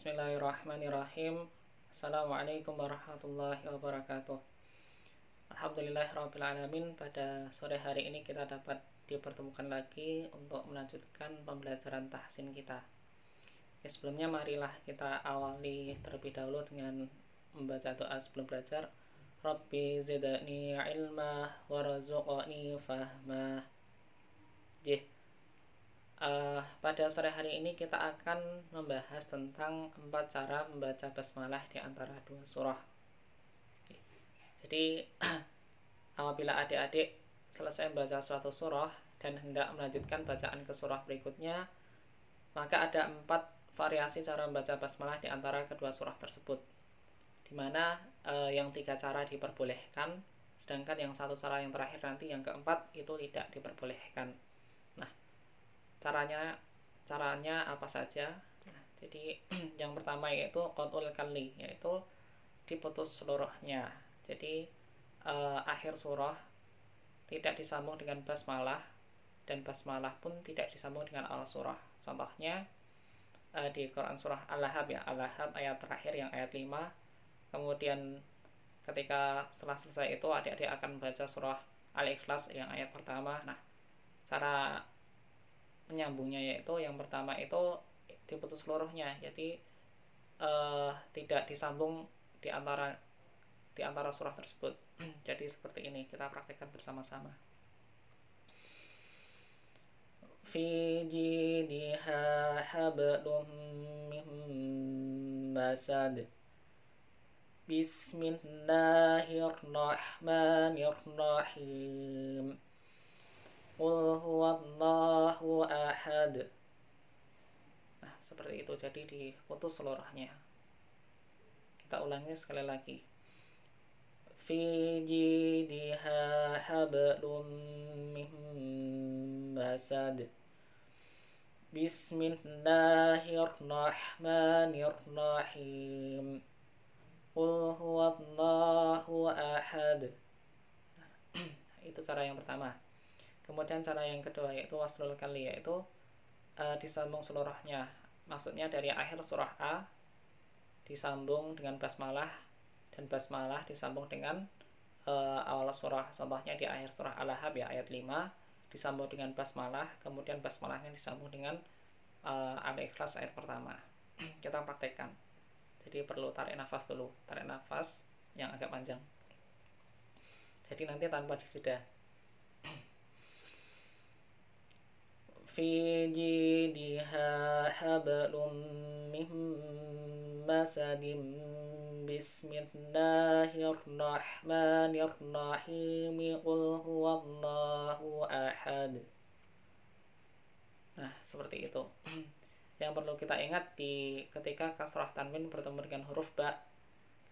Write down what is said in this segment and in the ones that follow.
Bismillahirrahmanirrahim. Assalamualaikum warahmatullahi wabarakatuh. Alhamdulillahirabbil alamin. Pada sore hari ini kita dapat dipertemukan lagi untuk melanjutkan pembelajaran tahsin kita. Sebelumnya marilah kita awali terlebih dahulu dengan membaca doa sebelum belajar. Rabbi zidni ilma warzuqni fahma. Pada sore hari ini kita akan membahas tentang 4 cara membaca basmalah di antara 2 surah. Jadi apabila adik-adik selesai membaca suatu surah dan hendak melanjutkan bacaan ke surah berikutnya, maka ada 4 variasi cara membaca basmalah di antara kedua surah tersebut, dimana yang 3 cara diperbolehkan, sedangkan yang 1 cara yang terakhir nanti, yang keempat, itu tidak diperbolehkan. Nah, caranya apa saja? Jadi yang pertama yaitu qat'ul kalli, yaitu diputus seluruhnya. Jadi akhir surah tidak disambung dengan basmalah, dan basmalah pun tidak disambung dengan awal surah. Contohnya di Quran surah Al-Lahab ya, Al-Lahab ayat terakhir yang ayat 5. Kemudian ketika setelah selesai itu adik-adik akan membaca surah Al-Ikhlas yang ayat pertama. Nah, cara menyambungnya yaitu yang pertama itu diputus seluruhnya, jadi tidak disambung di antara surah tersebut. Jadi seperti ini, kita praktekkan bersama-sama. Fi jidha hablum min masad. Bismillahirrahmanirrahim. Qul huwallahu ahad. Nah, seperti itu. Jadi diputus seluruhnya. Kita ulangi sekali lagi. Fi jidha hablum min masad. Bismillahirrahmanirrahim. Qul huwallahu ahad. Nah, itu cara yang pertama. Kemudian cara yang kedua yaitu waslul kalli, yaitu disambung seluruhnya. Maksudnya dari akhir surah A disambung dengan basmalah, dan basmalah disambung dengan awal surah. Contohnya di akhir surah Al-Lahab ya ayat 5 disambung dengan basmalah, kemudian basmalahnya disambung dengan Al-Ikhlas ayat pertama. Kita praktekkan. Jadi perlu tarik nafas dulu, tarik nafas yang agak panjang. Jadi nanti tanpa dijeda. Fi jidha hablum min masadin. Bismillahirrahmanirrahim. Qul huwallahu ahad. Nah, seperti itu. Yang perlu kita ingat ketika kasrah tanwin bertemu dengan huruf ba,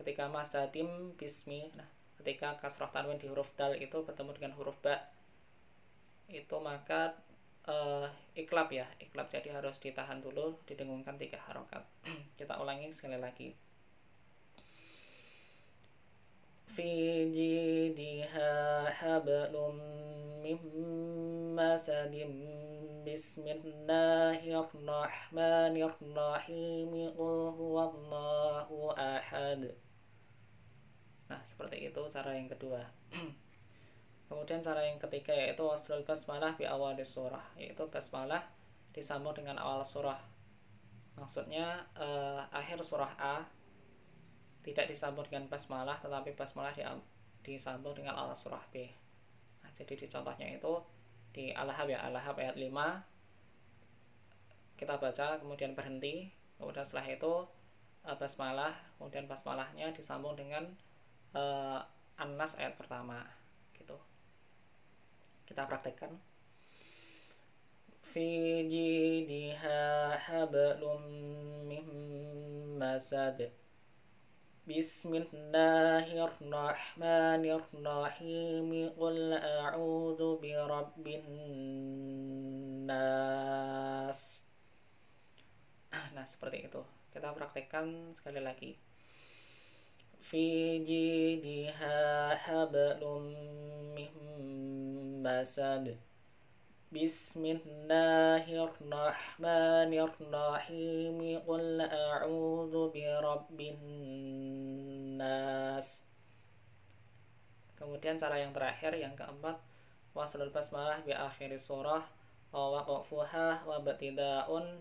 ketika masadim bismi, nah ketika kasrah tanwin di huruf dal itu bertemu dengan huruf ba, itu maka iklab ya, iklab, jadi harus ditahan dulu, didengungkan 3 harokat. Kita ulangi sekali lagi. Fi jidha hablum min masadim. Bismillahirrahmanirrahim. Qul huwallahu ahad. Nah, seperti itu cara yang kedua. Kemudian cara yang ketiga yaitu waslul basmalah bi awal surah, yaitu basmalah disambung dengan awal surah. Maksudnya akhir surah A tidak disambung dengan basmalah, tetapi basmalah disambung dengan awal surah B. Nah, jadi di contohnya itu di Al-Lahab ya, Al-Lahab ayat 5 kita baca, kemudian berhenti, kemudian setelah itu basmalah, kemudian basmalahnya disambung dengan An-Nas ayat pertama gitu. Kita praktekkan. Fi jidha hablum min masad. Bismillahirrahmanirrahim. Qul a'udzu birabbin nas. Nah, seperti itu. Kita praktekkan sekali lagi. Fi jidha hablum min masad. Bismillahirrahmanirrahim. Qul a'udzu birabbin nas. Kemudian cara yang terakhir, yang keempat, waslul basmalah bi akhir surah wa waqfuha wa batida'un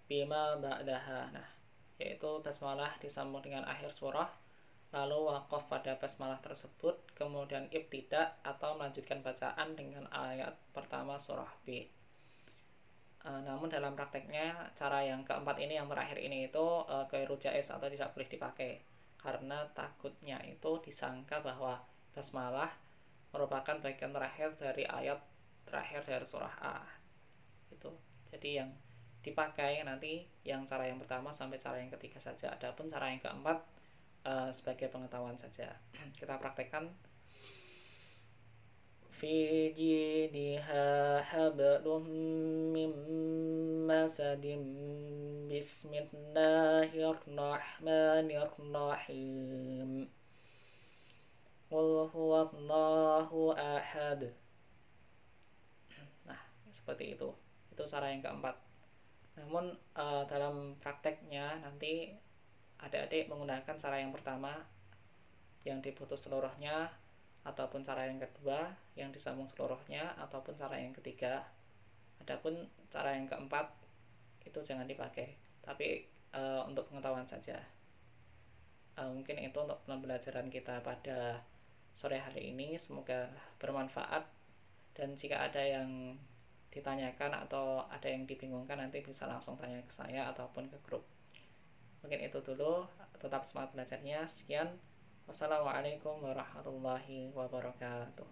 bima ba'daha. Nah, yaitu basmalah disambung dengan akhir surah, lalu waqaf pada basmalah tersebut, kemudian ibtida atau melanjutkan bacaan dengan ayat pertama surah B. Namun dalam prakteknya cara yang keempat ini, yang terakhir ini itu ghairu jaiz atau tidak boleh dipakai, karena takutnya itu disangka bahwa basmalah merupakan bagian terakhir dari ayat terakhir dari surah A. Itu. Jadi yang dipakai nanti yang cara yang pertama sampai cara yang ketiga saja. Adapun cara yang keempat sebagai pengetahuan saja. Kita praktekkan. Fi jidha hablum min masadin. Bismillahirrahmanirrahim. Qul huwallahu ahad. Nah, seperti itu. Itu cara yang keempat. Namun dalam prakteknya nanti adik-adik menggunakan cara yang pertama yang diputus seluruhnya, ataupun cara yang kedua yang disambung seluruhnya, ataupun cara yang ketiga. Adapun cara yang keempat itu jangan dipakai, tapi untuk pengetahuan saja. Mungkin itu untuk pembelajaran kita pada sore hari ini. Semoga bermanfaat, dan jika ada yang ditanyakan atau ada yang dibingungkan, nanti bisa langsung tanya ke saya ataupun ke grup. Mungkin itu dulu. Tetap semangat belajarnya. Sekian. Wassalamualaikum warahmatullahi wabarakatuh.